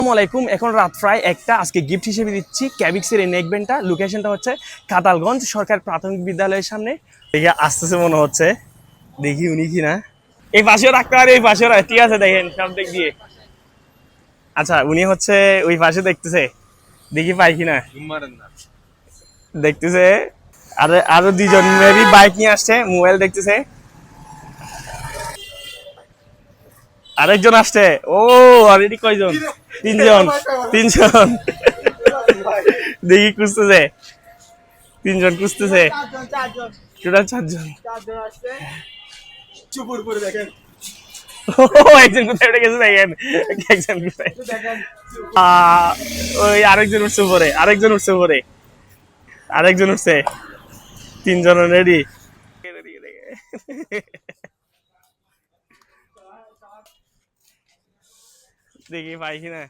আসসালামাইকুম। এখন রাত প্রায় একটা। আজকে গিফট হিসেবে দিচ্ছি ক্যাবিক্সের এই নেক ব্যান্ডটা। লোকেশনটা হচ্ছে কাতালগঞ্জ সরকার প্রাথমিক বিদ্যালয়ের সামনে। দেখি আসতেছে মনে হচ্ছে, দেখি উনি কিনা। এই পাশেও রাখতে পারে, এই পাশেও ঠিক আছে, দেখেন সব দিক দিয়ে। আচ্ছা, উনি হচ্ছে ওই পাশে দেখতেছে, দেখি পাই কিনা। দেখতেছে আরে আরো দুজন মেবি বাইক নিয়ে আসছে, মোবাইল দেখতেছে। আরেকজন আসছে। ও অলরেডি কয়জন? তিনজন। তিনজন দেখি খুঁজতেছে, তিনজন খুঁজতেছে, টোটাল চারজন। একজন কোথায় উঠে গেছে দেখেন, একজন কোথায়। ওই আরেকজন উঠছে উপরে, আরেকজন উঠছে উপরে, আরেকজন উঠছে। তিনজন রেডি। দেখি পাই কিনা।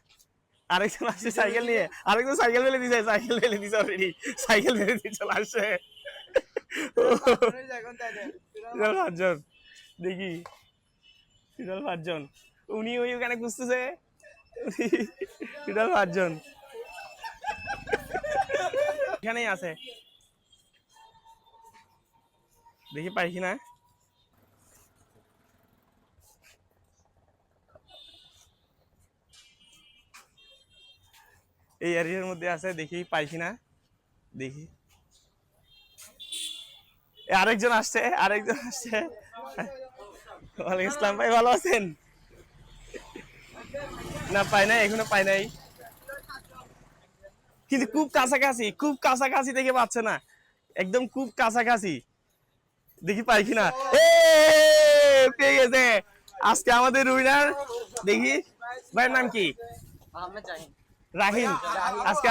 আরেকজন আসছে সাইকেল নিয়ে, আরেকজন সাইকেল ফেলে দিছে, সাইকেল ফেলে দিছে অলরেডি, সাইকেল ফেলে দিয়ে চলে আসছে। পাঁচজন দেখি, টোটাল পাঁচজন। উনি ওই ওখানে খুঁজতেছে, টোটাল পাঁচজন এখানেই আছে। দেখি পাই কিনা। এই এরিয়ার মধ্যে আছে, দেখি পাই কিনা। দেখি আরেকজন আসছে, আরেকজন আসছে। ওয়ালাইকুম ইসলাম ভাই, ভালো আছেন? না পাই নাই, এখনো পাই নাই, কিন্তু খুব কাছাকাছি, খুব কাছাকাছি দেখে পাচ্ছে না, একদম খুব কাছাকাছি। দেখি পাই কিনা। পেয়ে গেছে আজকে আমাদের উইনার। দেখি ভাইয়ের নাম কি? রাহিম। আজকে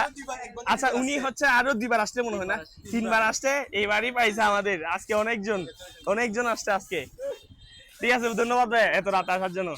আচ্ছা, উনি হচ্ছে আরো দুইবার আসছে মনে হয়, না তিনবার আসছে, এইবারই পাইছে আমাদের। আজকে অনেকজন, অনেকজন আসছে আজকে। ঠিক আছে, ধন্যবাদ ভাই এত রাত আসার জন্য।